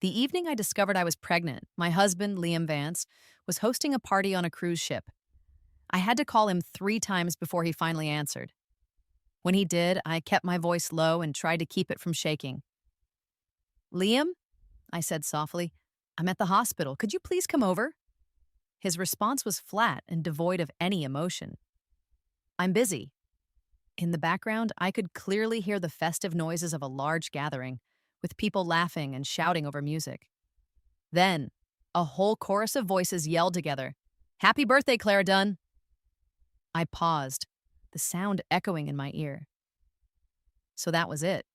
The evening I discovered I was pregnant, my husband, Liam Vance, was hosting a party on a cruise ship. I had to call him 3 times before he finally answered. When he did, I kept my voice low and tried to keep it from shaking. Liam, I said softly, I'm at the hospital. Could you please come over? His response was flat and devoid of any emotion. I'm busy. In the background, I could clearly hear the festive noises of a large gathering, with people laughing and shouting over music. Then, a whole chorus of voices yelled together, Happy birthday, Clara Dunn! I paused, the sound echoing in my ear. So that was it.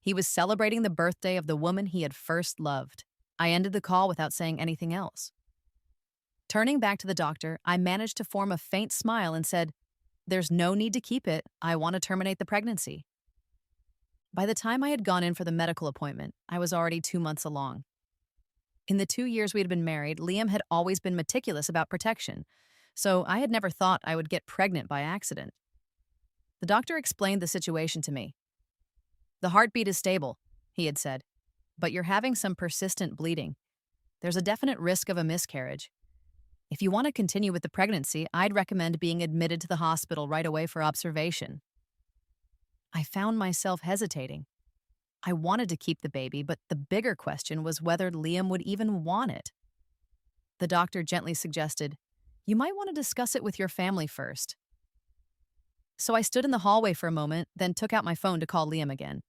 He was celebrating the birthday of the woman he had first loved. I ended the call without saying anything else. Turning back to the doctor, I managed to form a faint smile and said, There's no need to keep it. I want to terminate the pregnancy. By the time I had gone in for the medical appointment, I was already 2 months along. In the 2 years we had been married, Liam had always been meticulous about protection, so I had never thought I would get pregnant by accident. The doctor explained the situation to me. The heartbeat is stable, he had said, but you're having some persistent bleeding. There's a definite risk of a miscarriage. If you want to continue with the pregnancy, I'd recommend being admitted to the hospital right away for observation. I found myself hesitating. I wanted to keep the baby, but the bigger question was whether Liam would even want it. The doctor gently suggested, You might want to discuss it with your family first. So I stood in the hallway for a moment, then took out my phone to call Liam again.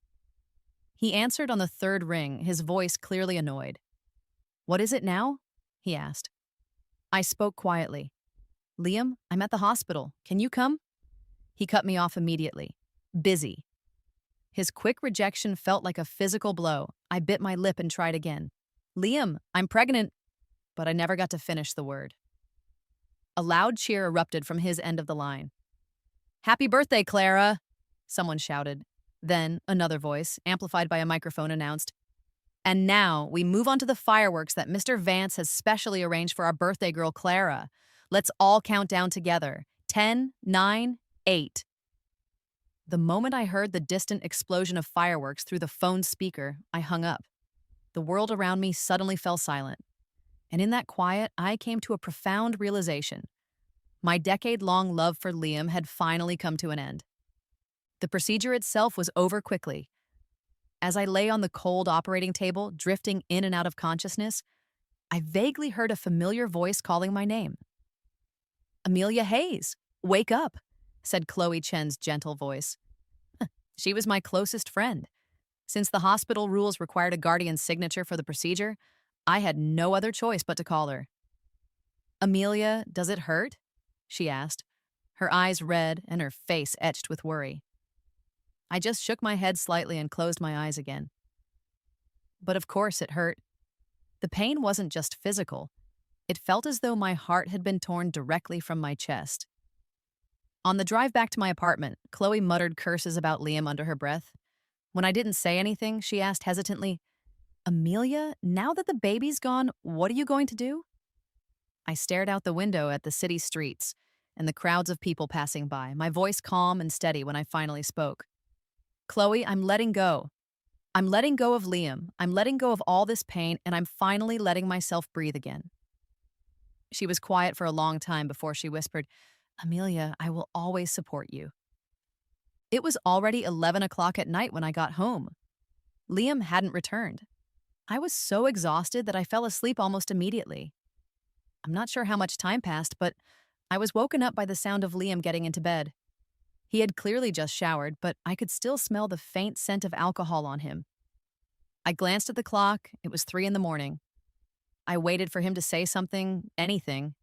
He answered on the third ring, his voice clearly annoyed. What is it now? He asked. I spoke quietly. Liam, I'm at the hospital. Can you come? He cut me off immediately. Busy. His quick rejection felt like a physical blow. I bit my lip and tried again. Liam, I'm pregnant. But I never got to finish the word. A loud cheer erupted from his end of the line. Happy birthday, Clara! Someone shouted. Then, another voice, amplified by a microphone, announced, And now, we move on to the fireworks that Mr. Vance has specially arranged for our birthday girl, Clara. Let's all count down together. 10, 9, 8. The moment I heard the distant explosion of fireworks through the phone's speaker, I hung up. The world around me suddenly fell silent. And in that quiet, I came to a profound realization. My decade-long love for Liam had finally come to an end. The procedure itself was over quickly. As I lay on the cold operating table, drifting in and out of consciousness, I vaguely heard a familiar voice calling my name. Amelia Hayes, wake up, said Chloe Chen's gentle voice. She was my closest friend. Since the hospital rules required a guardian's signature for the procedure, I had no other choice but to call her. Amelia, does it hurt? She asked, her eyes red and her face etched with worry. I just shook my head slightly and closed my eyes again. But of course it hurt. The pain wasn't just physical. It felt as though my heart had been torn directly from my chest. On the drive back to my apartment, Chloe muttered curses about Liam under her breath. When I didn't say anything, she asked hesitantly, Amelia, now that the baby's gone, what are you going to do? I stared out the window at the city streets and the crowds of people passing by, my voice calm and steady when I finally spoke. Chloe, I'm letting go. I'm letting go of Liam. I'm letting go of all this pain, and I'm finally letting myself breathe again. She was quiet for a long time before she whispered, Amelia, I will always support you. It was already 11 o'clock at night when I got home. Liam hadn't returned. I was so exhausted that I fell asleep almost immediately. I'm not sure how much time passed, but I was woken up by the sound of Liam getting into bed. He had clearly just showered, but I could still smell the faint scent of alcohol on him. I glanced at the clock. It was 3 a.m. I waited for him to say something, anything,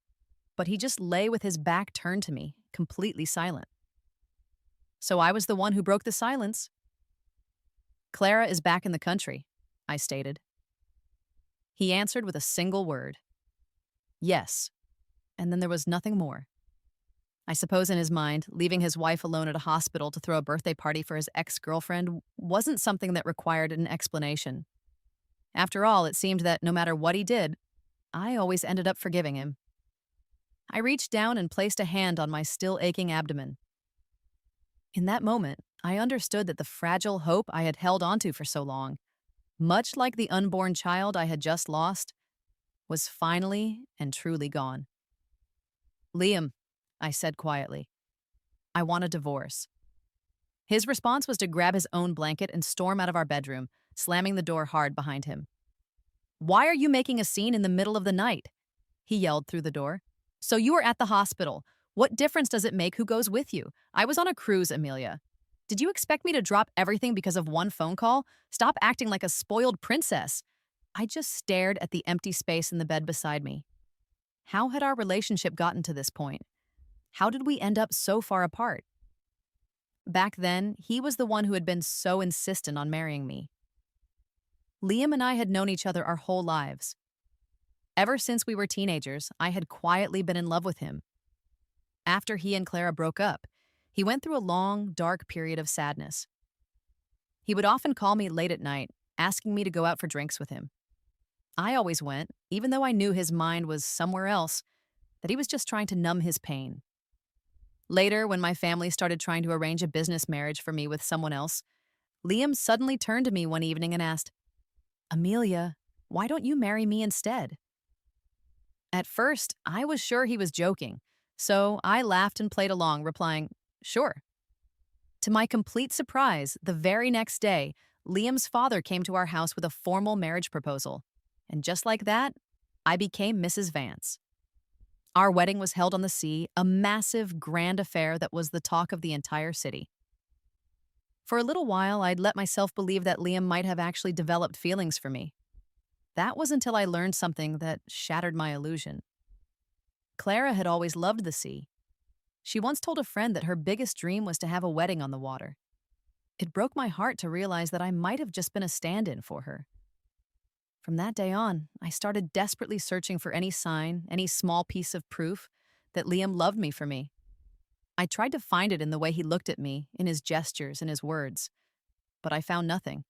but he just lay with his back turned to me, completely silent. So I was the one who broke the silence. Clara is back in the country, I stated. He answered with a single word. Yes. And then there was nothing more. I suppose in his mind, leaving his wife alone at a hospital to throw a birthday party for his ex-girlfriend wasn't something that required an explanation. After all, it seemed that no matter what he did, I always ended up forgiving him. I reached down and placed a hand on my still aching abdomen. In that moment, I understood that the fragile hope I had held onto for so long much like the unborn child I had just lost, was finally and truly gone. Liam, I said quietly, I want a divorce. His response was to grab his own blanket and storm out of our bedroom, slamming the door hard behind him. Why are you making a scene in the middle of the night? He yelled through the door. So you were at the hospital. What difference does it make who goes with you? I was on a cruise, Amelia. Did you expect me to drop everything because of one phone call? Stop acting like a spoiled princess. I just stared at the empty space in the bed beside me. How had our relationship gotten to this point? How did we end up so far apart? Back then, he was the one who had been so insistent on marrying me. Liam and I had known each other our whole lives. Ever since we were teenagers, I had quietly been in love with him. After he and Clara broke up, he went through a long, dark period of sadness. He would often call me late at night, asking me to go out for drinks with him. I always went, even though I knew his mind was somewhere else, that he was just trying to numb his pain. Later, when my family started trying to arrange a business marriage for me with someone else, Liam suddenly turned to me one evening and asked, Amelia, why don't you marry me instead? At first, I was sure he was joking, so I laughed and played along, replying, sure. To my complete surprise, the very next day, Liam's father came to our house with a formal marriage proposal. And just like that, I became Mrs. Vance. Our wedding was held on the sea, a massive, grand affair that was the talk of the entire city. For a little while, I'd let myself believe that Liam might have actually developed feelings for me. That was until I learned something that shattered my illusion. Clara had always loved the sea. She once told a friend that her biggest dream was to have a wedding on the water. It broke my heart to realize that I might have just been a stand-in for her. From that day on, I started desperately searching for any sign, any small piece of proof that Liam loved me for me. I tried to find it in the way he looked at me, in his gestures, in his words, but I found nothing.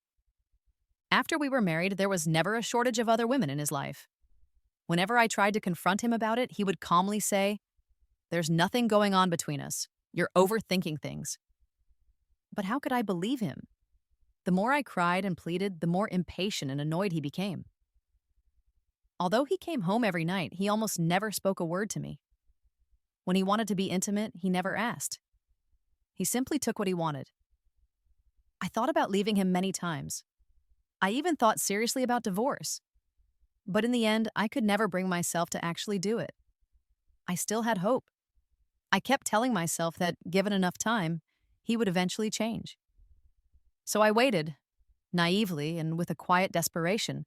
After we were married, there was never a shortage of other women in his life. Whenever I tried to confront him about it, he would calmly say, "There's nothing going on between us. You're overthinking things." But how could I believe him? The more I cried and pleaded, the more impatient and annoyed he became. Although he came home every night, he almost never spoke a word to me. When he wanted to be intimate, he never asked. He simply took what he wanted. I thought about leaving him many times. I even thought seriously about divorce. But in the end, I could never bring myself to actually do it. I still had hope. I kept telling myself that, given enough time, he would eventually change. So I waited, naively and with a quiet desperation,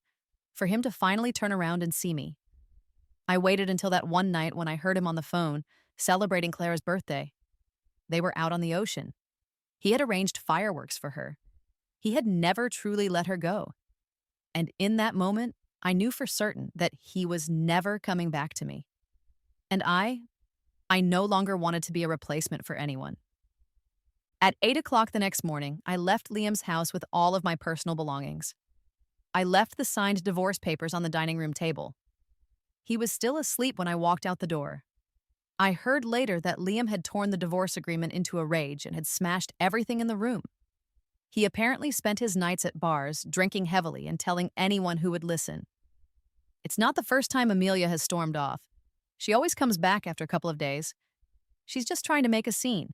for him to finally turn around and see me. I waited until that one night when I heard him on the phone, celebrating Clara's birthday. They were out on the ocean. He had arranged fireworks for her. He had never truly let her go. And in that moment, I knew for certain that he was never coming back to me. And I no longer wanted to be a replacement for anyone. At 8 o'clock the next morning, I left Liam's house with all of my personal belongings. I left the signed divorce papers on the dining room table. He was still asleep when I walked out the door. I heard later that Liam had torn the divorce agreement into a rage and had smashed everything in the room. He apparently spent his nights at bars, drinking heavily and telling anyone who would listen. It's not the first time Amelia has stormed off. She always comes back after a couple of days. She's just trying to make a scene.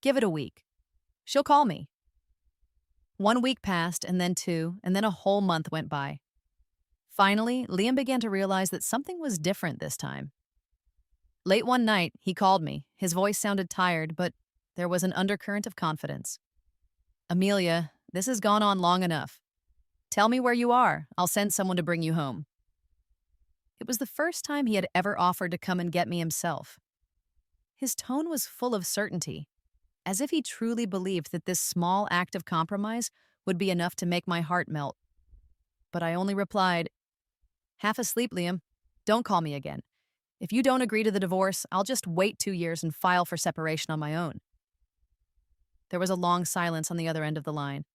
Give it a week. She'll call me. 1 week passed, and then 2, and then a whole month went by. Finally, Liam began to realize that something was different this time. Late one night, he called me. His voice sounded tired, but there was an undercurrent of confidence. "Amelia, this has gone on long enough. Tell me where you are. I'll send someone to bring you home." It was the first time he had ever offered to come and get me himself. His tone was full of certainty, as if he truly believed that this small act of compromise would be enough to make my heart melt. But I only replied, "Half asleep, Liam. Don't call me again. If you don't agree to the divorce, I'll just wait 2 years and file for separation on my own." There was a long silence on the other end of the line.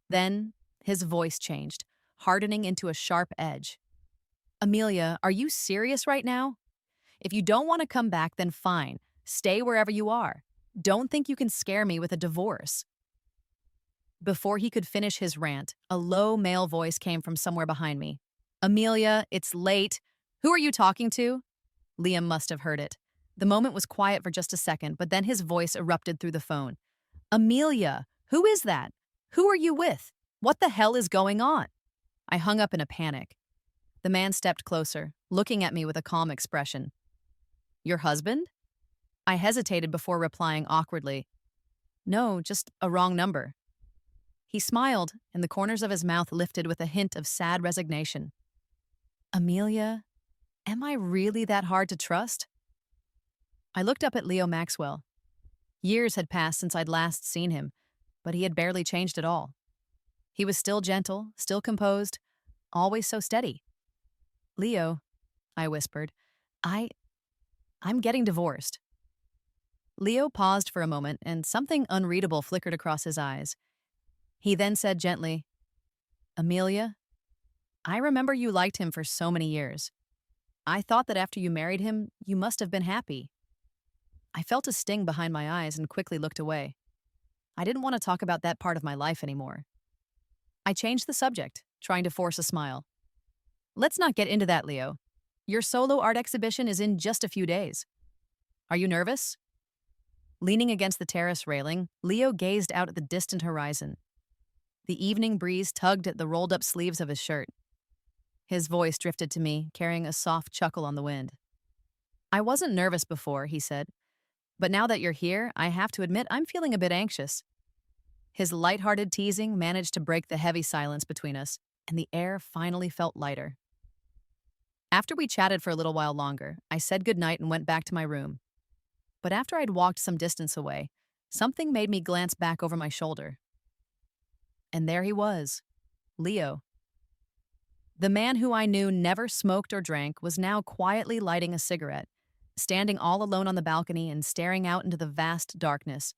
Then his voice changed, hardening into a sharp edge. "Amelia, are you serious right now? If you don't want to come back, then fine. Stay wherever you are. Don't think you can scare me with a divorce." Before he could finish his rant, a low male voice came from somewhere behind me. Amelia, it's late. Who are you talking to? Liam must have heard it. The moment was quiet for just a second, but then his voice erupted through the phone. Amelia, who is that? Who are you with? What the hell is going on? I hung up in a panic. The man stepped closer, looking at me with a calm expression. Your husband? I hesitated before replying awkwardly. No, just a wrong number. He smiled, and the corners of his mouth lifted with a hint of sad resignation. Amelia, am I really that hard to trust? I looked up at Leo Maxwell. Years had passed since I'd last seen him, but he had barely changed at all. He was still gentle, still composed, always so steady. Leo, I whispered, I'm getting divorced. Leo paused for a moment, and something unreadable flickered across his eyes. He then said gently, Amelia, I remember you liked him for so many years. I thought that after you married him, you must have been happy. I felt a sting behind my eyes and quickly looked away. I didn't want to talk about that part of my life anymore. I changed the subject, trying to force a smile. Let's not get into that, Leo. Your solo art exhibition is in just a few days. Are you nervous? Leaning against the terrace railing, Leo gazed out at the distant horizon. The evening breeze tugged at the rolled-up sleeves of his shirt. His voice drifted to me, carrying a soft chuckle on the wind. I wasn't nervous before, he said. But now that you're here, I have to admit I'm feeling a bit anxious. His lighthearted teasing managed to break the heavy silence between us, and the air finally felt lighter. After we chatted for a little while longer, I said goodnight and went back to my room. But after I'd walked some distance away, something made me glance back over my shoulder. And there he was, Leo. The man who I knew never smoked or drank was now quietly lighting a cigarette, standing all alone on the balcony and staring out into the vast darkness,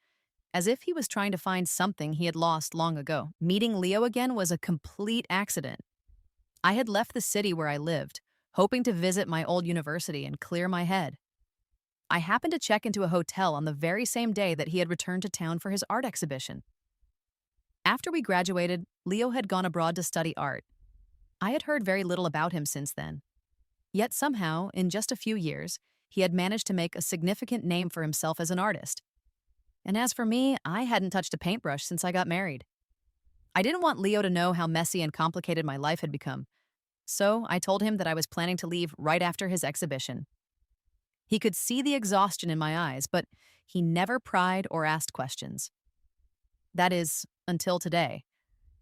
as if he was trying to find something he had lost long ago. Meeting Leo again was a complete accident. I had left the city where I lived, hoping to visit my old university and clear my head. I happened to check into a hotel on the very same day that he had returned to town for his art exhibition. After we graduated, Leo had gone abroad to study art. I had heard very little about him since then. Yet somehow, in just a few years, he had managed to make a significant name for himself as an artist. And as for me, I hadn't touched a paintbrush since I got married. I didn't want Leo to know how messy and complicated my life had become, so I told him that I was planning to leave right after his exhibition. He could see the exhaustion in my eyes, but he never pried or asked questions. That is, until today,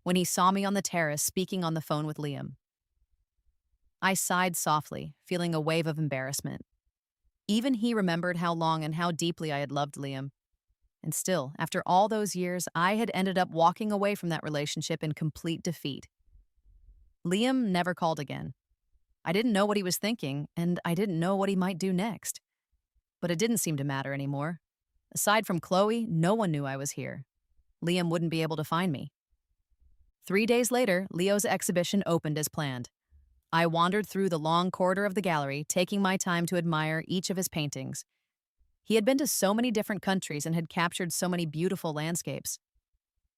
when he saw me on the terrace speaking on the phone with Liam. I sighed softly, feeling a wave of embarrassment. Even he remembered how long and how deeply I had loved Liam. And still, after all those years, I had ended up walking away from that relationship in complete defeat. Liam never called again. I didn't know what he was thinking, and I didn't know what he might do next. But it didn't seem to matter anymore. Aside from Chloe, no one knew I was here. Liam wouldn't be able to find me. 3 days later, Leo's exhibition opened as planned. I wandered through the long corridor of the gallery, taking my time to admire each of his paintings. He had been to so many different countries and had captured so many beautiful landscapes.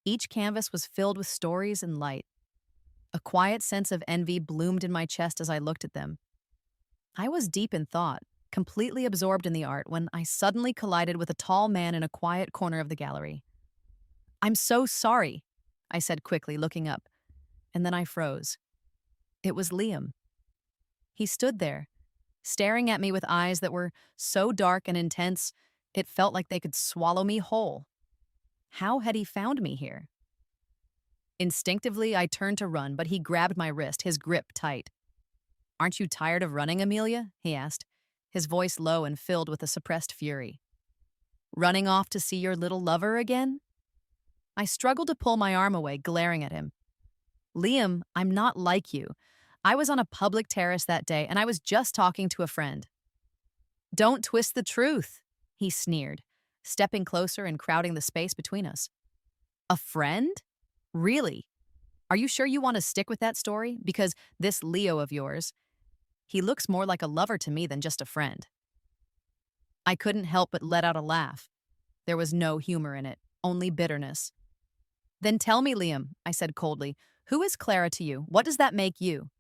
Each canvas was filled with stories and light. A quiet sense of envy bloomed in my chest as I looked at them. I was deep in thought, completely absorbed in the art, when I suddenly collided with a tall man in a quiet corner of the gallery. "I'm so sorry," I said quickly, looking up, and then I froze. It was Liam. He stood there, staring at me with eyes that were so dark and intense, it felt like they could swallow me whole. How had he found me here? Instinctively, I turned to run, but he grabbed my wrist, his grip tight. "Aren't you tired of running, Amelia?" he asked, his voice low and filled with a suppressed fury. "Running off to see your little lover again?" I struggled to pull my arm away, glaring at him. "Liam, I'm not like you. I was on a public terrace that day, and I was just talking to a friend." "Don't twist the truth," he sneered, stepping closer and crowding the space between us. "A friend? Really? Are you sure you want to stick with that story? Because this Leo of yours, he looks more like a lover to me than just a friend." I couldn't help but let out a laugh. There was no humor in it, only bitterness. Then tell me, Liam, I said coldly, who is Clara to you? What does that make you?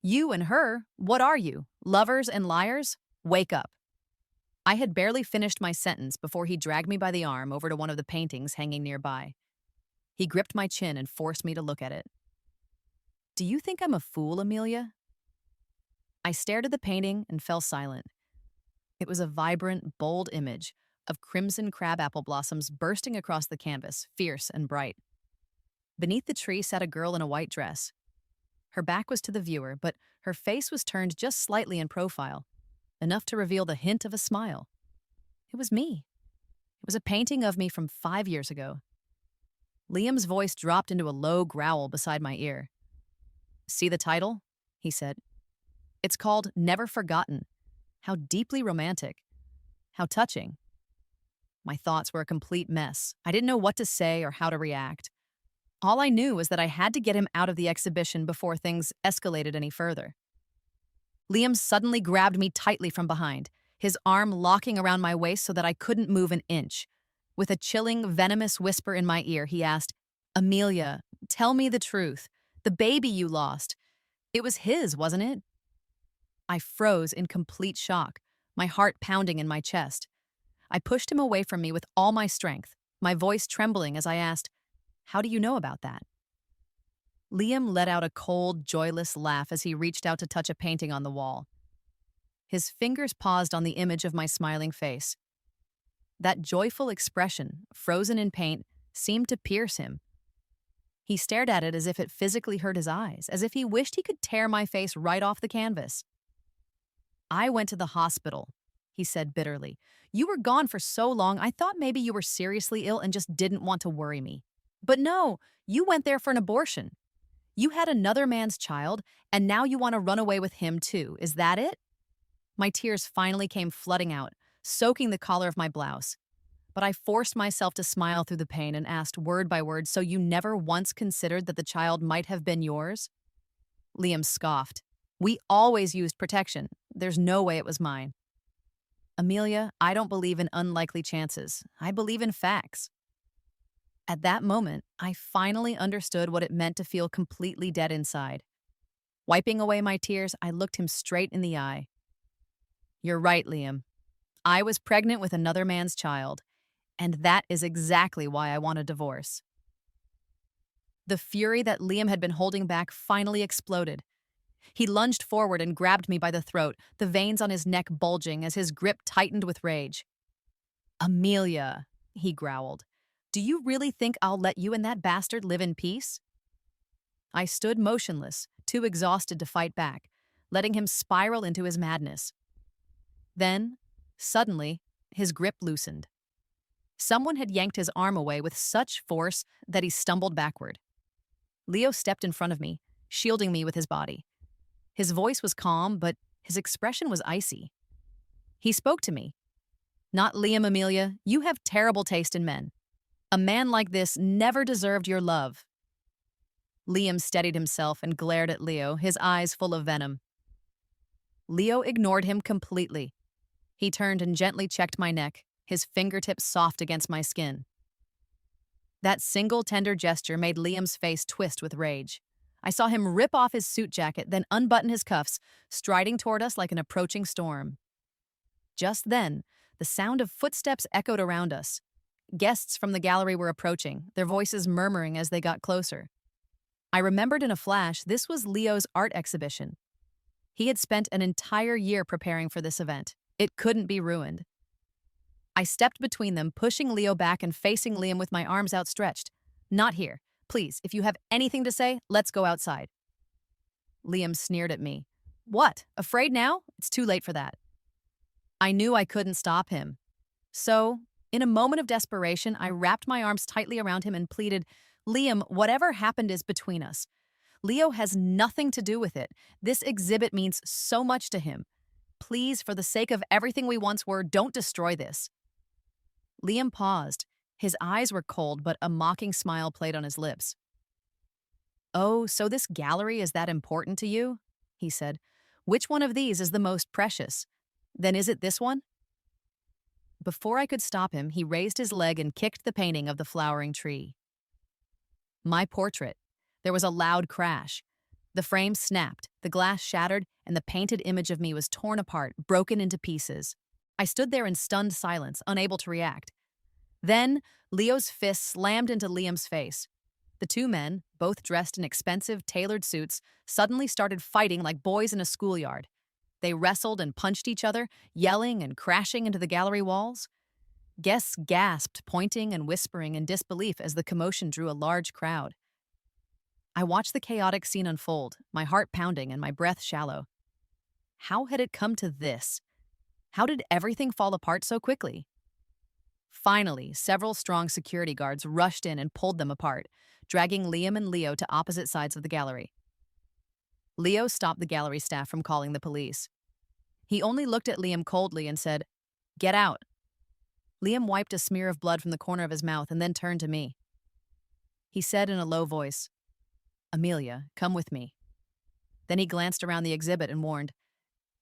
You and her, what are you? Lovers and liars? Wake up. I had barely finished my sentence before he dragged me by the arm over to one of the paintings hanging nearby. He gripped my chin and forced me to look at it. Do you think I'm a fool, Amelia? I stared at the painting and fell silent. It was a vibrant, bold image of crimson crabapple blossoms bursting across the canvas, fierce and bright. Beneath the tree sat a girl in a white dress. Her back was to the viewer, but her face was turned just slightly in profile, enough to reveal the hint of a smile. It was me. It was a painting of me from 5 years ago. Liam's voice dropped into a low growl beside my ear. See the title? He said. It's called Never Forgotten. How deeply romantic. How touching. My thoughts were a complete mess. I didn't know what to say or how to react. All I knew was that I had to get him out of the exhibition before things escalated any further. Liam suddenly grabbed me tightly from behind, his arm locking around my waist so that I couldn't move an inch. With a chilling, venomous whisper in my ear, he asked, Amelia, tell me the truth. The baby you lost. It was his, wasn't it? I froze in complete shock, my heart pounding in my chest. I pushed him away from me with all my strength, my voice trembling as I asked, How do you know about that? Liam let out a cold, joyless laugh as he reached out to touch a painting on the wall. His fingers paused on the image of my smiling face. That joyful expression, frozen in paint, seemed to pierce him. He stared at it as if it physically hurt his eyes, as if he wished he could tear my face right off the canvas. I went to the hospital, he said bitterly. You were gone for so long, I thought maybe you were seriously ill and just didn't want to worry me. But no, you went there for an abortion. You had another man's child, and now you want to run away with him too. Is that it? My tears finally came flooding out, soaking the collar of my blouse. But I forced myself to smile through the pain and asked word by word, so you never once considered that the child might have been yours? Liam scoffed. We always used protection. There's no way it was mine. Amelia, I don't believe in unlikely chances. I believe in facts. At that moment, I finally understood what it meant to feel completely dead inside. Wiping away my tears, I looked him straight in the eye. You're right, Liam. I was pregnant with another man's child, and that is exactly why I want a divorce. The fury that Liam had been holding back finally exploded. He lunged forward and grabbed me by the throat, the veins on his neck bulging as his grip tightened with rage. Amelia, he growled, do you really think I'll let you and that bastard live in peace? I stood motionless, too exhausted to fight back, letting him spiral into his madness. Then, suddenly, his grip loosened. Someone had yanked his arm away with such force that he stumbled backward. Leo stepped in front of me, shielding me with his body. His voice was calm, but his expression was icy. He spoke to me. Not Liam, Amelia, you have terrible taste in men. A man like this never deserved your love. Liam steadied himself and glared at Leo, his eyes full of venom. Leo ignored him completely. He turned and gently checked my neck, his fingertips soft against my skin. That single tender gesture made Liam's face twist with rage. I saw him rip off his suit jacket, then unbutton his cuffs, striding toward us like an approaching storm. Just then, the sound of footsteps echoed around us. Guests from the gallery were approaching, their voices murmuring as they got closer. I remembered in a flash this was Leo's art exhibition. He had spent an entire year preparing for this event. It couldn't be ruined. I stepped between them, pushing Leo back and facing Liam with my arms outstretched. Not here. Please, if you have anything to say, let's go outside. Liam sneered at me. What? Afraid now? It's too late for that. I knew I couldn't stop him. So, in a moment of desperation, I wrapped my arms tightly around him and pleaded, Liam, whatever happened is between us. Leo has nothing to do with it. This exhibit means so much to him. Please, for the sake of everything we once were, don't destroy this. Liam paused. His eyes were cold, but a mocking smile played on his lips. Oh, so this gallery is that important to you? He said. Which one of these is the most precious? Then is it this one? Before I could stop him, he raised his leg and kicked the painting of the flowering tree. My portrait. There was a loud crash. The frame snapped, the glass shattered, and the painted image of me was torn apart, broken into pieces. I stood there in stunned silence, unable to react. Then, Leo's fist slammed into Liam's face. The two men, both dressed in expensive, tailored suits, suddenly started fighting like boys in a schoolyard. They wrestled and punched each other, yelling and crashing into the gallery walls. Guests gasped, pointing and whispering in disbelief as the commotion drew a large crowd. I watched the chaotic scene unfold, my heart pounding and my breath shallow. How had it come to this? How did everything fall apart so quickly? Finally, several strong security guards rushed in and pulled them apart, dragging Liam and Leo to opposite sides of the gallery. Leo stopped the gallery staff from calling the police. He only looked at Liam coldly and said, "Get out." Liam wiped a smear of blood from the corner of his mouth and then turned to me. He said in a low voice, "Amelia, come with me." Then he glanced around the exhibit and warned,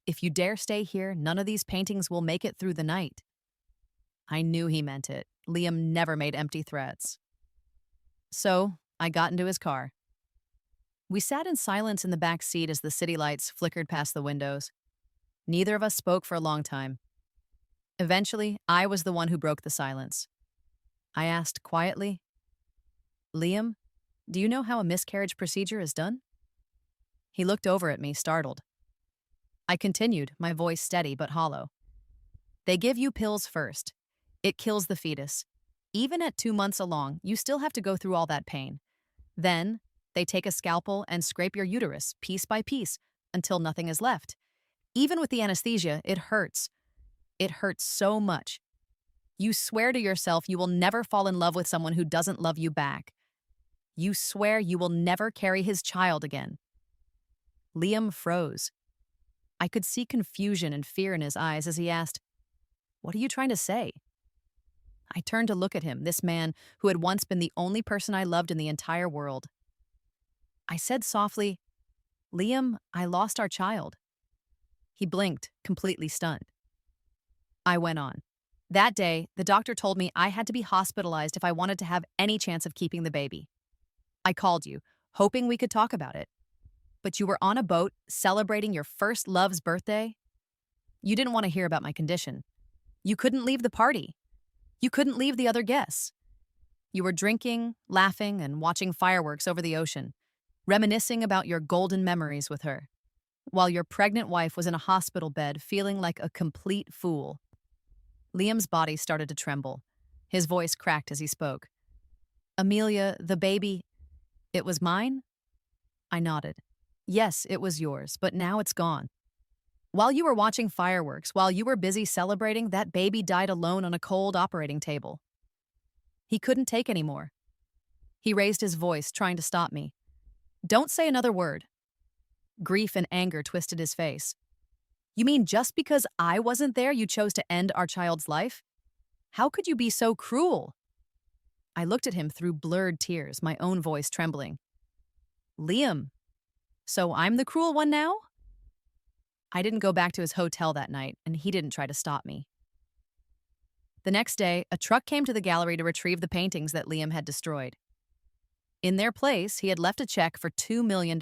"If you dare stay here, none of these paintings will make it through the night." I knew he meant it. Liam never made empty threats. So, I got into his car. We sat in silence in the back seat as the city lights flickered past the windows. Neither of us spoke for a long time. Eventually, I was the one who broke the silence. I asked quietly, "Liam, do you know how a miscarriage procedure is done?" He looked over at me, startled. I continued, my voice steady but hollow. "They give you pills first. It kills the fetus. Even at 2 months along, you still have to go through all that pain. Then, they take a scalpel and scrape your uterus, piece by piece, until nothing is left. Even with the anesthesia, it hurts. It hurts so much. You swear to yourself you will never fall in love with someone who doesn't love you back. You swear you will never carry his child again." Liam froze. I could see confusion and fear in his eyes as he asked, "What are you trying to say?" I turned to look at him, this man who had once been the only person I loved in the entire world. I said softly, "Liam, I lost our child." He blinked, completely stunned. I went on. "That day, the doctor told me I had to be hospitalized if I wanted to have any chance of keeping the baby. I called you, hoping we could talk about it. But you were on a boat, celebrating your first love's birthday. You didn't want to hear about my condition. You couldn't leave the party. You couldn't leave the other guests. You were drinking, laughing, and watching fireworks over the ocean, reminiscing about your golden memories with her, while your pregnant wife was in a hospital bed feeling like a complete fool." Liam's body started to tremble. His voice cracked as he spoke. "Amelia, the baby, it was mine?" I nodded. "Yes, it was yours, but now it's gone. While you were watching fireworks, while you were busy celebrating, that baby died alone on a cold operating table. He couldn't take any more." He raised his voice, trying to stop me. "Don't say another word." Grief and anger twisted his face. "You mean just because I wasn't there, you chose to end our child's life? How could you be so cruel?" I looked at him through blurred tears, my own voice trembling. "Liam, so I'm the cruel one now?" I didn't go back to his hotel that night, and he didn't try to stop me. The next day, a truck came to the gallery to retrieve the paintings that Liam had destroyed. In their place, he had left a check for $2 million.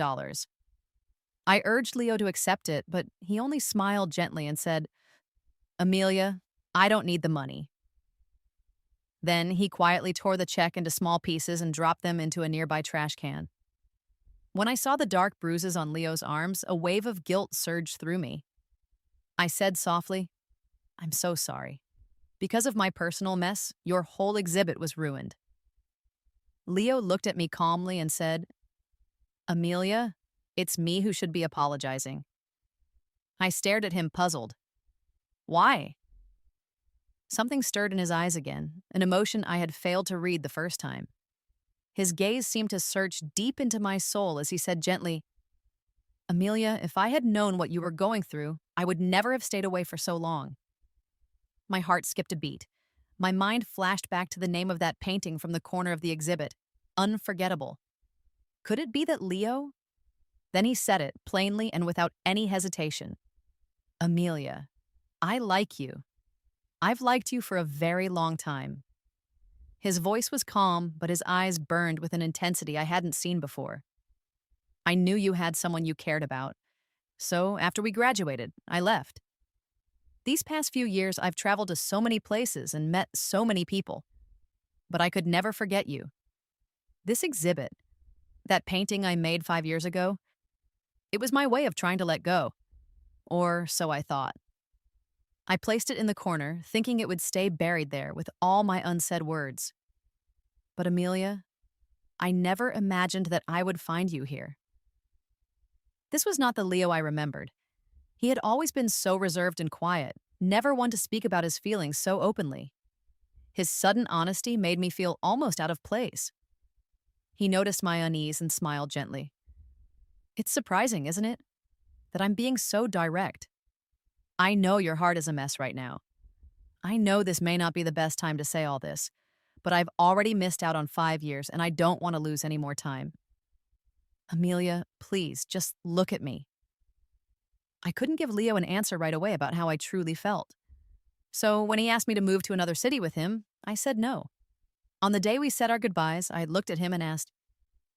I urged Leo to accept it, but he only smiled gently and said, "Amelia, I don't need the money." Then he quietly tore the check into small pieces and dropped them into a nearby trash can. When I saw the dark bruises on Leo's arms, a wave of guilt surged through me. I said softly, "I'm so sorry. Because of my personal mess, your whole exhibit was ruined." Leo looked at me calmly and said, "Amelia, it's me who should be apologizing." I stared at him, puzzled. "Why?" Something stirred in his eyes again, an emotion I had failed to read the first time. His gaze seemed to search deep into my soul as he said gently, "Amelia, if I had known what you were going through, I would never have stayed away for so long." My heart skipped a beat. My mind flashed back to the name of that painting from the corner of the exhibit. Unforgettable. Could it be that Leo? Then he said it, plainly and without any hesitation. "Amelia, I like you. I've liked you for a very long time." His voice was calm, but his eyes burned with an intensity I hadn't seen before. I knew you had someone you cared about. So after we graduated, I left. These past few years, I've traveled to so many places and met so many people, but I could never forget you. This exhibit, that painting I made 5 years ago, it was my way of trying to let go. Or so I thought. I placed it in the corner, thinking it would stay buried there with all my unsaid words. But Amelia, I never imagined that I would find you here. This was not the Leo I remembered. He had always been so reserved and quiet, never one to speak about his feelings so openly. His sudden honesty made me feel almost out of place. He noticed my unease and smiled gently. It's surprising, isn't it? That I'm being so direct. I know your heart is a mess right now. I know this may not be the best time to say all this, but I've already missed out on 5 years and I don't want to lose any more time. Amelia, please, just look at me. I couldn't give Leo an answer right away about how I truly felt. So when he asked me to move to another city with him, I said no. On the day we said our goodbyes, I looked at him and asked,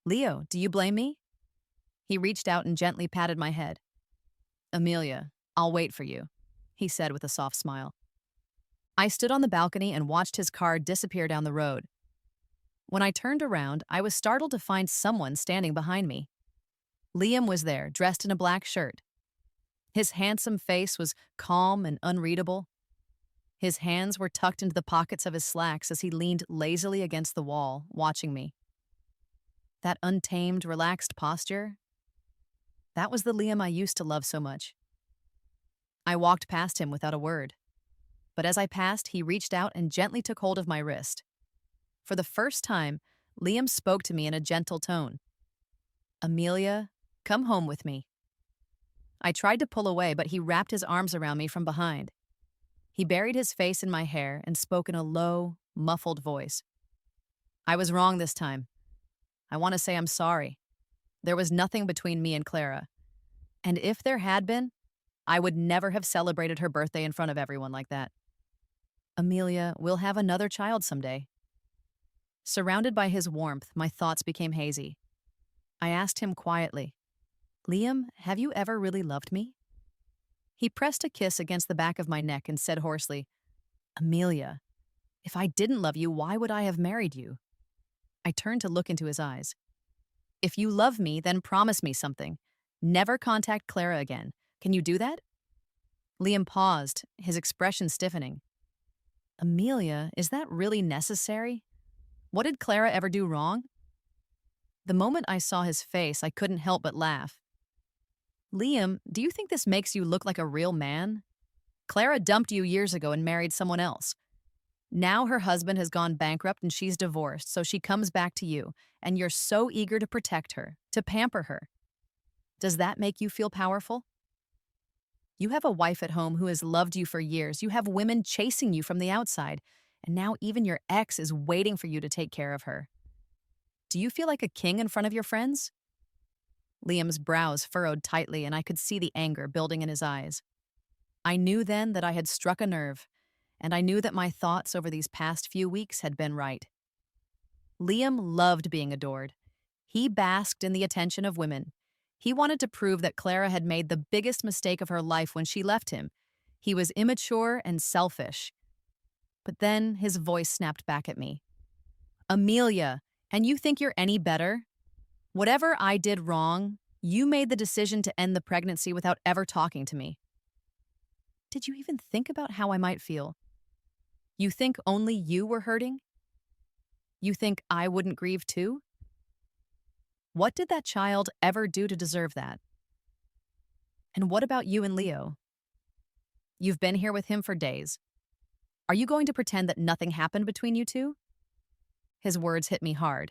Leo, do you blame me? He reached out and gently patted my head. Amelia, I'll wait for you, he said with a soft smile. I stood on the balcony and watched his car disappear down the road. When I turned around, I was startled to find someone standing behind me. Liam was there, dressed in a black shirt. His handsome face was calm and unreadable. His hands were tucked into the pockets of his slacks as he leaned lazily against the wall, watching me. That untamed, relaxed posture, that was the Liam I used to love so much. I walked past him without a word. But as I passed, he reached out and gently took hold of my wrist. For the first time, Liam spoke to me in a gentle tone. Amelia, come home with me. I tried to pull away, but he wrapped his arms around me from behind. He buried his face in my hair and spoke in a low, muffled voice. I was wrong this time. I want to say I'm sorry. There was nothing between me and Clara. And if there had been, I would never have celebrated her birthday in front of everyone like that. Amelia, we'll have another child someday. Surrounded by his warmth, my thoughts became hazy. I asked him quietly, Liam, have you ever really loved me? He pressed a kiss against the back of my neck and said hoarsely, Amelia, if I didn't love you, why would I have married you? I turned to look into his eyes. If you love me, then promise me something. Never contact Clara again. Can you do that? Liam paused, his expression stiffening. Amelia, is that really necessary? What did Clara ever do wrong? The moment I saw his face, I couldn't help but laugh. Liam, do you think this makes you look like a real man? Clara dumped you years ago and married someone else. Now her husband has gone bankrupt and she's divorced, so she comes back to you, and you're so eager to protect her, to pamper her. Does that make you feel powerful? You have a wife at home who has loved you for years. You have women chasing you from the outside, and now even your ex is waiting for you to take care of her. Do you feel like a king in front of your friends? Liam's brows furrowed tightly, and I could see the anger building in his eyes. I knew then that I had struck a nerve, and I knew that my thoughts over these past few weeks had been right. Liam loved being adored. He basked in the attention of women. He wanted to prove that Clara had made the biggest mistake of her life when she left him. He was immature and selfish. But then his voice snapped back at me. Amelia, and you think you're any better? Whatever I did wrong, you made the decision to end the pregnancy without ever talking to me. Did you even think about how I might feel? You think only you were hurting? You think I wouldn't grieve too? What did that child ever do to deserve that? And what about you and Leo? You've been here with him for days. Are you going to pretend that nothing happened between you two? His words hit me hard.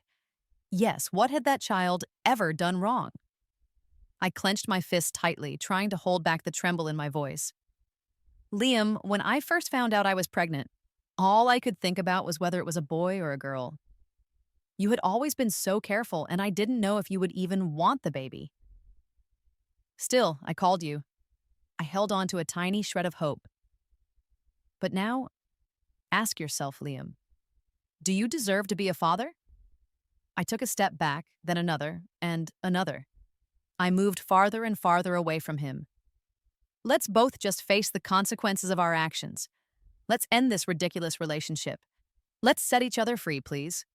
Yes, what had that child ever done wrong? I clenched my fist tightly, trying to hold back the tremble in my voice. Liam, when I first found out I was pregnant, all I could think about was whether it was a boy or a girl. You had always been so careful, and I didn't know if you would even want the baby. Still, I called you. I held on to a tiny shred of hope. But now, ask yourself, Liam, Do you deserve to be a father? I took a step back, then another, and another. I moved farther and farther away from him. Let's both just face the consequences of our actions. Let's end this ridiculous relationship. Let's set each other free, please.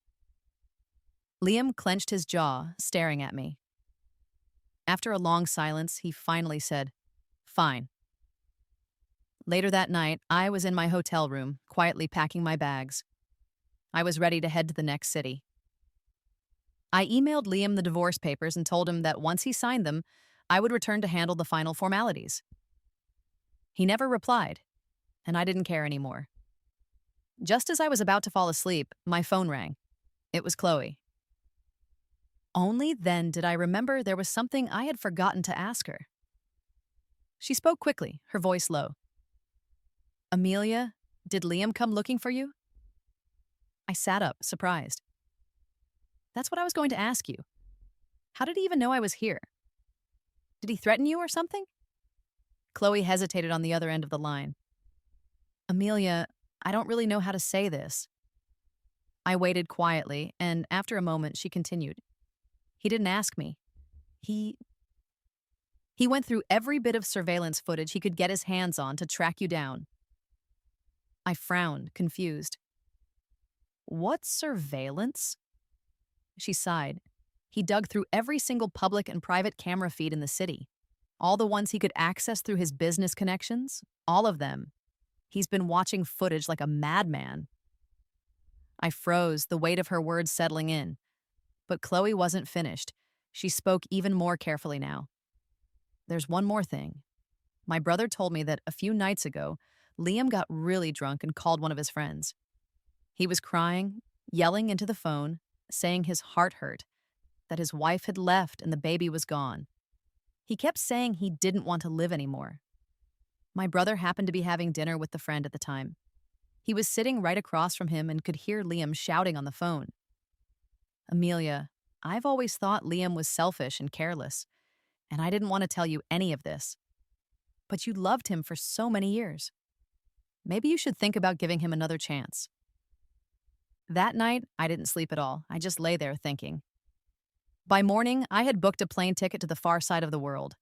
Liam clenched his jaw, staring at me. After a long silence, he finally said, "Fine." Later that night, I was in my hotel room, quietly packing my bags. I was ready to head to the next city. I emailed Liam the divorce papers and told him that once he signed them, I would return to handle the final formalities. He never replied, and I didn't care anymore. Just as I was about to fall asleep, my phone rang. It was Chloe. Only then did I remember there was something I had forgotten to ask her. She spoke quickly, her voice low. "Amelia, did Liam come looking for you?" I sat up, surprised. That's what I was going to ask you. How did he even know I was here? Did he threaten you or something? Chloe hesitated on the other end of the line. "Amelia, I don't really know how to say this." I waited quietly, and after a moment, she continued. "He didn't ask me. He went through every bit of surveillance footage he could get his hands on to track you down." I frowned, confused. "What surveillance?" She sighed. "He dug through every single public and private camera feed in the city. All the ones he could access through his business connections. All of them. He's been watching footage like a madman." I froze, the weight of her words settling in. But Chloe wasn't finished. She spoke even more carefully now. "There's one more thing. My brother told me that a few nights ago, Liam got really drunk and called one of his friends. He was crying, yelling into the phone, saying his heart hurt, that his wife had left and the baby was gone. He kept saying he didn't want to live anymore. My brother happened to be having dinner with the friend at the time. He was sitting right across from him and could hear Liam shouting on the phone. Amelia, I've always thought Liam was selfish and careless, and I didn't want to tell you any of this. But you loved him for so many years. Maybe you should think about giving him another chance." That night, I didn't sleep at all. I just lay there thinking. By morning, I had booked a plane ticket to the far side of the world.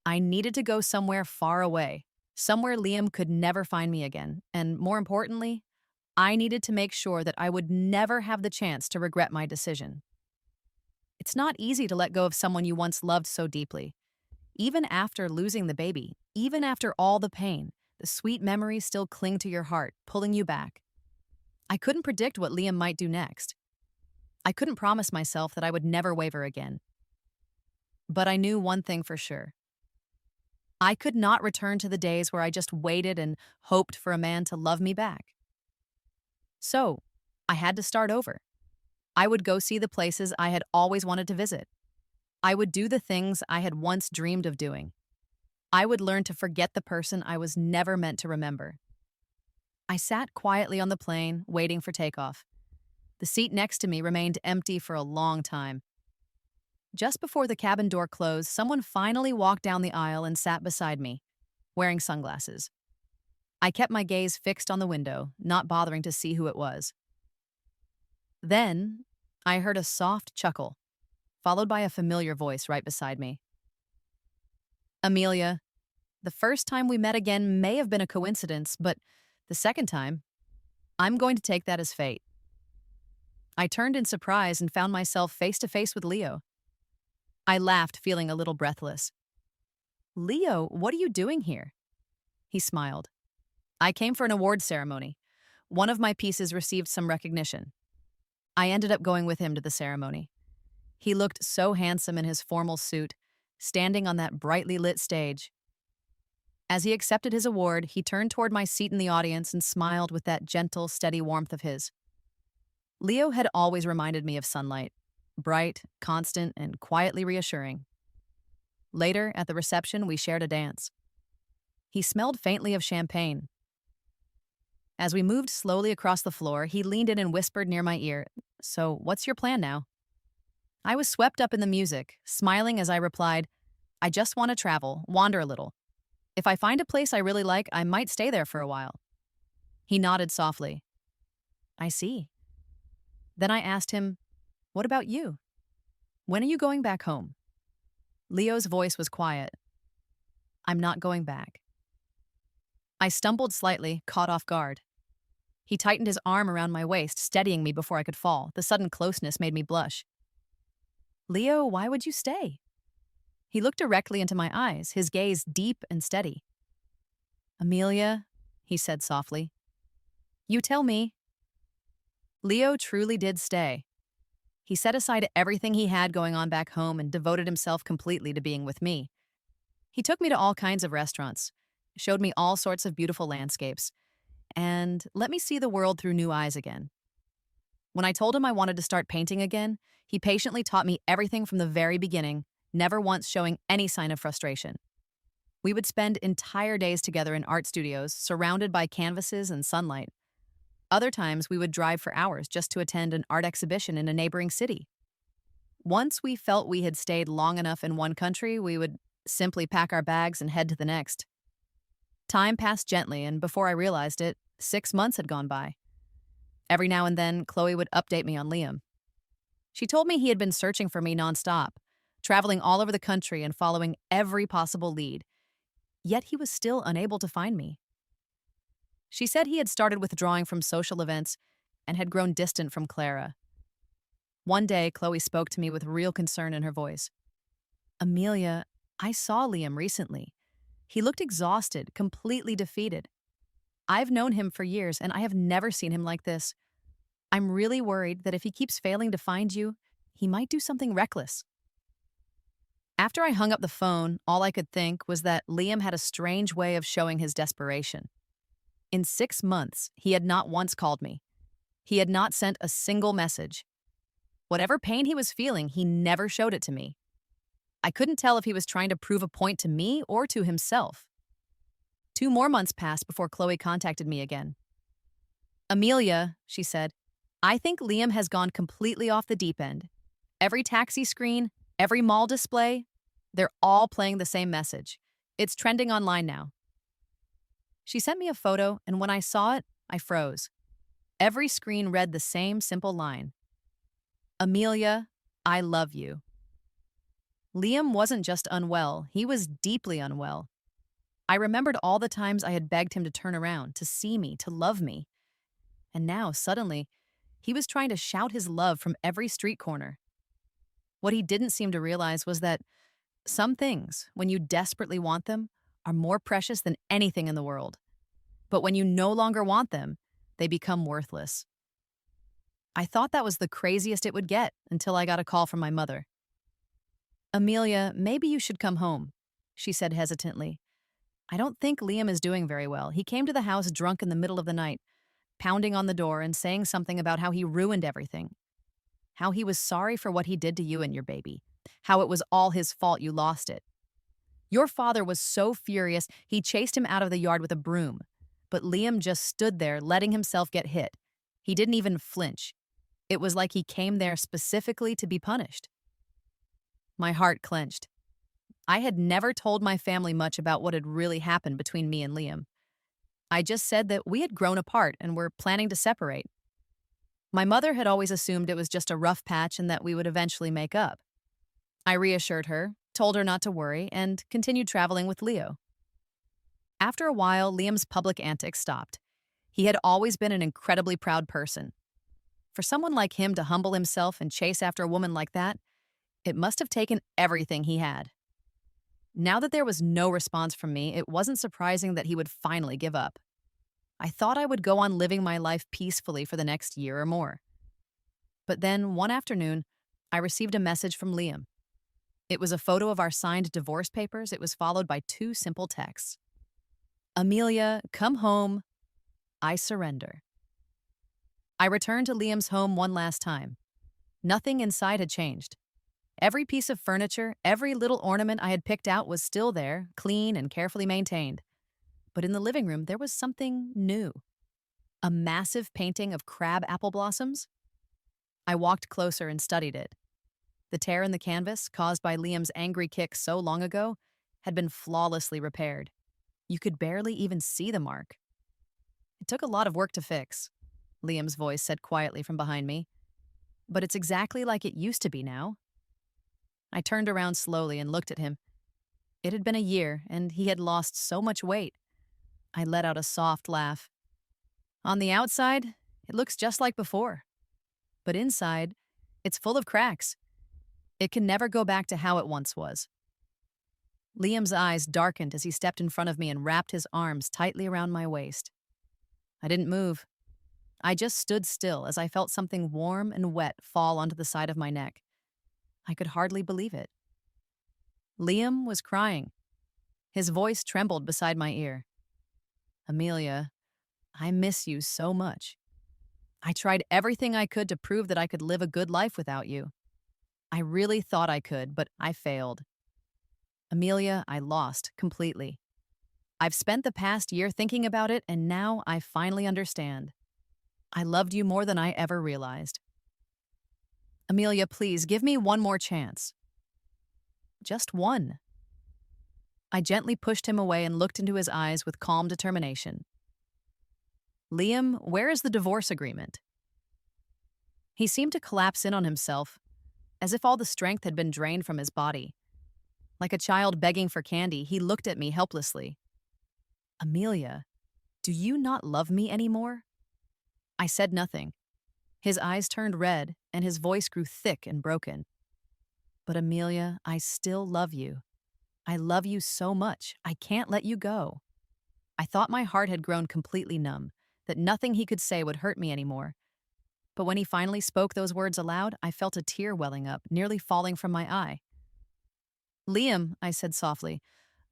I needed to go somewhere far away, somewhere Liam could never find me again, and more importantly, I needed to make sure that I would never have the chance to regret my decision. It's not easy to let go of someone you once loved so deeply. Even after losing the baby, even after all the pain, the sweet memories still cling to your heart, pulling you back. I couldn't predict what Liam might do next. I couldn't promise myself that I would never waver again. But I knew one thing for sure. I could not return to the days where I just waited and hoped for a man to love me back. So, I had to start over. I would go see the places I had always wanted to visit. I would do the things I had once dreamed of doing. I would learn to forget the person I was never meant to remember. I sat quietly on the plane, waiting for takeoff. The seat next to me remained empty for a long time. Just before the cabin door closed, someone finally walked down the aisle and sat beside me, wearing sunglasses. I kept my gaze fixed on the window, not bothering to see who it was. Then, I heard a soft chuckle, followed by a familiar voice right beside me. "Amelia, the first time we met again may have been a coincidence, but the second time, I'm going to take that as fate." I turned in surprise and found myself face to face with Leo. I laughed, feeling a little breathless. "Leo, what are you doing here?" He smiled. "I came for an awards ceremony. One of my pieces received some recognition." I ended up going with him to the ceremony. He looked so handsome in his formal suit, standing on that brightly lit stage. As he accepted his award, he turned toward my seat in the audience and smiled with that gentle, steady warmth of his. Leo had always reminded me of sunlight, bright, constant, and quietly reassuring. Later, at the reception, we shared a dance. He smelled faintly of champagne. As we moved slowly across the floor, he leaned in and whispered near my ear, "So, what's your plan now?" I was swept up in the music, smiling as I replied, "I just want to travel, wander a little. If I find a place I really like, I might stay there for a while." He nodded softly. "I see. Then I asked him, "What about you? When are you going back home?" Leo's voice was quiet. "I'm not going back." I stumbled slightly, caught off guard. He tightened his arm around my waist, steadying me before I could fall. The sudden closeness made me blush. "Leo, why would you stay?" He looked directly into my eyes, his gaze deep and steady. "Amelia," he said softly, "you tell me." Leo truly did stay. He set aside everything he had going on back home and devoted himself completely to being with me. He took me to all kinds of restaurants, showed me all sorts of beautiful landscapes, and let me see the world through new eyes again. When I told him I wanted to start painting again, he patiently taught me everything from the very beginning, never once showing any sign of frustration. We would spend entire days together in art studios, surrounded by canvases and sunlight. Other times, we would drive for hours just to attend an art exhibition in a neighboring city. Once we felt we had stayed long enough in one country, we would simply pack our bags and head to the next. Time passed gently, and before I realized it, 6 months had gone by. Every now and then, Chloe would update me on Liam. She told me he had been searching for me nonstop, traveling all over the country and following every possible lead. Yet he was still unable to find me. She said he had started withdrawing from social events and had grown distant from Clara. One day, Chloe spoke to me with real concern in her voice. "Amelia, I saw Liam recently. He looked exhausted, completely defeated. I've known him for years, and I have never seen him like this. I'm really worried that if he keeps failing to find you, he might do something reckless." After I hung up the phone, all I could think was that Liam had a strange way of showing his desperation. In 6 months, he had not once called me. He had not sent a single message. Whatever pain he was feeling, he never showed it to me. I couldn't tell if he was trying to prove a point to me or to himself. 2 more months passed before Chloe contacted me again. "Amelia," she said, "I think Liam has gone completely off the deep end. Every taxi screen, every mall display, they're all playing the same message. It's trending online now." She sent me a photo, and when I saw it, I froze. Every screen read the same simple line. "Amelia, I love you." Liam wasn't just unwell, he was deeply unwell. I remembered all the times I had begged him to turn around, to see me, to love me. And now, suddenly, he was trying to shout his love from every street corner. What he didn't seem to realize was that some things, when you desperately want them, are more precious than anything in the world. But when you no longer want them, they become worthless. I thought that was the craziest it would get until I got a call from my mother. "Amelia, maybe you should come home," she said hesitantly. "I don't think Liam is doing very well. He came to the house drunk in the middle of the night, pounding on the door and saying something about how he ruined everything. How he was sorry for what he did to you and your baby. How it was all his fault you lost it. Your father was so furious, he chased him out of the yard with a broom. But Liam just stood there, letting himself get hit. He didn't even flinch. It was like he came there specifically to be punished." My heart clenched. I had never told my family much about what had really happened between me and Liam. I just said that we had grown apart and were planning to separate. My mother had always assumed it was just a rough patch and that we would eventually make up. I reassured her, told her not to worry, and continued traveling with Leo. After a while, Liam's public antics stopped. He had always been an incredibly proud person. For someone like him to humble himself and chase after a woman like that, it must have taken everything he had. Now that there was no response from me, it wasn't surprising that he would finally give up. I thought I would go on living my life peacefully for the next year or more. But then, one afternoon, I received a message from Liam. It was a photo of our signed divorce papers. It was followed by 2 simple texts. "Amelia, come home. I surrender." I returned to Liam's home one last time. Nothing inside had changed. Every piece of furniture, every little ornament I had picked out was still there, clean and carefully maintained. But in the living room, there was something new. A massive painting of crab apple blossoms. I walked closer and studied it. The tear in the canvas, caused by Liam's angry kick so long ago, had been flawlessly repaired. You could barely even see the mark. "It took a lot of work to fix," Liam's voice said quietly from behind me. but it's exactly like it used to be now. I turned around slowly and looked at him. It had been a year, and he had lost so much weight. I let out a soft laugh. On the outside, it looks just like before. But inside, it's full of cracks. It can never go back to how it once was. Liam's eyes darkened as he stepped in front of me and wrapped his arms tightly around my waist. I didn't move. I just stood still as I felt something warm and wet fall onto the side of my neck. I could hardly believe it. Liam was crying. His voice trembled beside my ear. Amelia, I miss you so much. I tried everything I could to prove that I could live a good life without you. I really thought I could, but I failed. Amelia, I lost completely. I've spent the past year thinking about it, and now I finally understand. I loved you more than I ever realized. Amelia, please give me one more chance. Just one. I gently pushed him away and looked into his eyes with calm determination. Liam, where is the divorce agreement? He seemed to collapse in on himself, as if all the strength had been drained from his body. Like a child begging for candy, he looked at me helplessly. Amelia, do you not love me anymore? I said nothing. His eyes turned red, and his voice grew thick and broken. But Amelia, I still love you. I love you so much, I can't let you go. I thought my heart had grown completely numb, that nothing he could say would hurt me anymore. But when he finally spoke those words aloud, I felt a tear welling up, nearly falling from my eye. Liam, I said softly.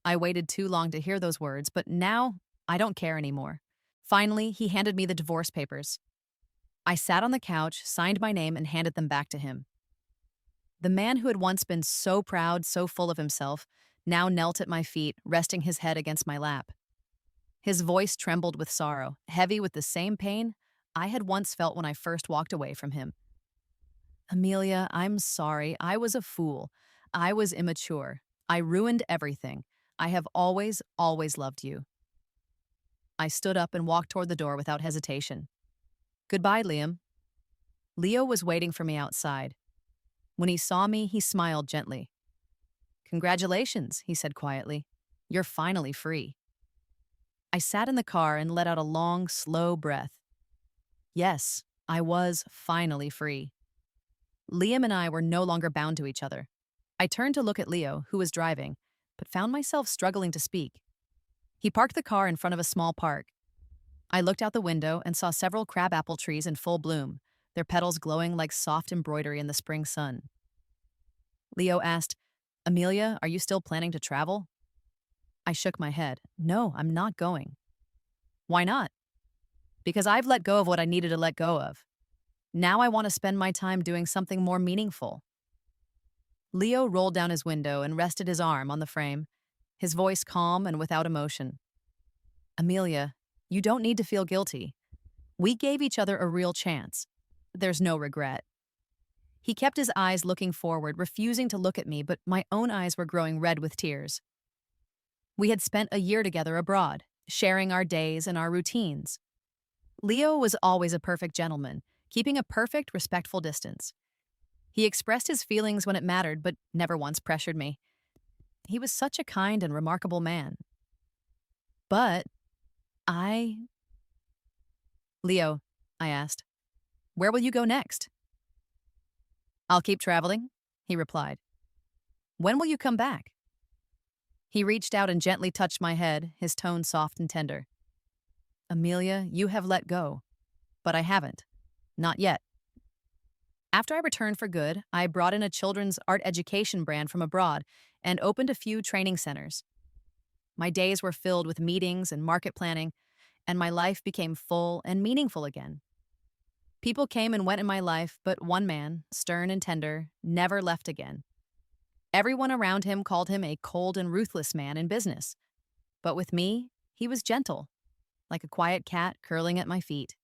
I waited too long to hear those words, but now I don't care anymore. Finally, he handed me the divorce papers. I sat on the couch, signed my name, and handed them back to him. The man who had once been so proud, so full of himself, now knelt at my feet, resting his head against my lap. His voice trembled with sorrow, heavy with the same pain I had once felt when I first walked away from him. Amelia, I'm sorry. I was a fool. I was immature. I ruined everything. I have always, always loved you. I stood up and walked toward the door without hesitation. Goodbye, Liam. Leo was waiting for me outside. When he saw me, he smiled gently. Congratulations, he said quietly. You're finally free. I sat in the car and let out a long, slow breath. Yes, I was finally free. Liam and I were no longer bound to each other. I turned to look at Leo, who was driving, but found myself struggling to speak. He parked the car in front of a small park. I looked out the window and saw several crabapple trees in full bloom, their petals glowing like soft embroidery in the spring sun. Leo asked, Amelia, are you still planning to travel? I shook my head. No, I'm not going. Why not? Because I've let go of what I needed to let go of. Now I want to spend my time doing something more meaningful. Leo rolled down his window and rested his arm on the frame, his voice calm and without emotion. Amelia, you don't need to feel guilty. We gave each other a real chance. There's no regret. He kept his eyes looking forward, refusing to look at me, but my own eyes were growing red with tears. We had spent a year together abroad, sharing our days and our routines. Leo was always a perfect gentleman, keeping a perfect, respectful distance. He expressed his feelings when it mattered, but never once pressured me. He was such a kind and remarkable man. But Leo, I asked, where will you go next? I'll keep traveling, he replied. When will you come back? He reached out and gently touched my head, his tone soft and tender. Amelia, you have let go, but I haven't. Not yet. After I returned for good, I brought in a children's art education brand from abroad and opened a few training centers. My days were filled with meetings and market planning, and my life became full and meaningful again. People came and went in my life, but one man, stern and tender, never left again. Everyone around him called him a cold and ruthless man in business. But with me, he was gentle, like a quiet cat curling at my feet.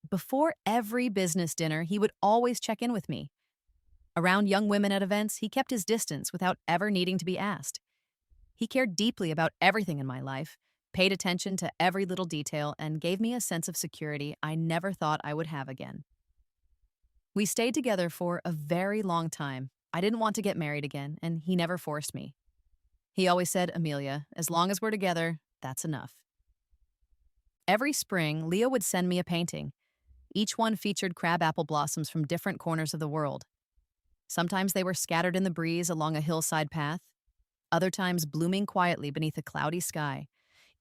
Before every business dinner, he would always check in with me. Around young women at events, he kept his distance without ever needing to be asked. He cared deeply about everything in my life, paid attention to every little detail, and gave me a sense of security I never thought I would have again. We stayed together for a very long time. I didn't want to get married again, and he never forced me. He always said, Amelia, as long as we're together, that's enough. Every spring, Leo would send me a painting. Each one featured crabapple blossoms from different corners of the world. Sometimes they were scattered in the breeze along a hillside path, other times blooming quietly beneath a cloudy sky,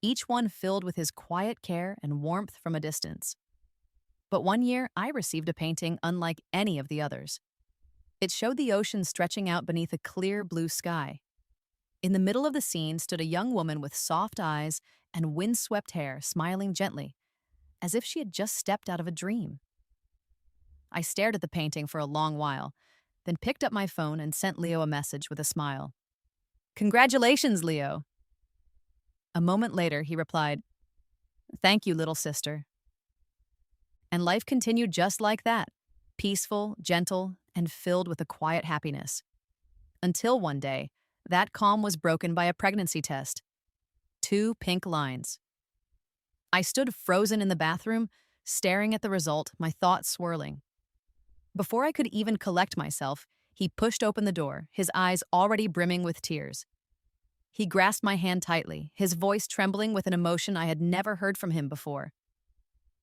each one filled with his quiet care and warmth from a distance. But one year, I received a painting unlike any of the others. It showed the ocean stretching out beneath a clear blue sky. In the middle of the scene stood a young woman with soft eyes and windswept hair, smiling gently, as if she had just stepped out of a dream. I stared at the painting for a long while, then picked up my phone and sent Leo a message with a smile. Congratulations, Leo. A moment later, he replied, Thank you, little sister. And life continued just like that, peaceful, gentle, and filled with a quiet happiness. Until one day, that calm was broken by a pregnancy test. 2 pink lines. I stood frozen in the bathroom, staring at the result, my thoughts swirling. Before I could even collect myself, he pushed open the door, his eyes already brimming with tears. He grasped my hand tightly, his voice trembling with an emotion I had never heard from him before.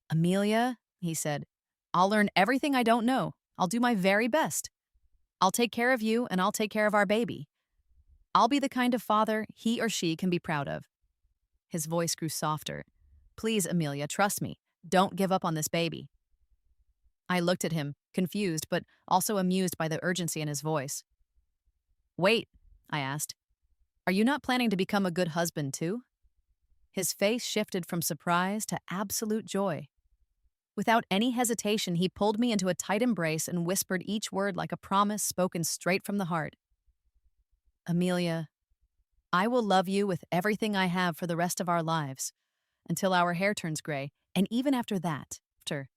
Amelia, he said, I'll learn everything I don't know. I'll do my very best. I'll take care of you and I'll take care of our baby. I'll be the kind of father he or she can be proud of. His voice grew softer. Please, Amelia, trust me. Don't give up on this baby. I looked at him, confused but also amused by the urgency in his voice. Wait, I asked. Are you not planning to become a good husband too? His face shifted from surprise to absolute joy. Without any hesitation, he pulled me into a tight embrace and whispered each word like a promise spoken straight from the heart. Amelia, I will love you with everything I have for the rest of our lives, until our hair turns gray, and even after that, after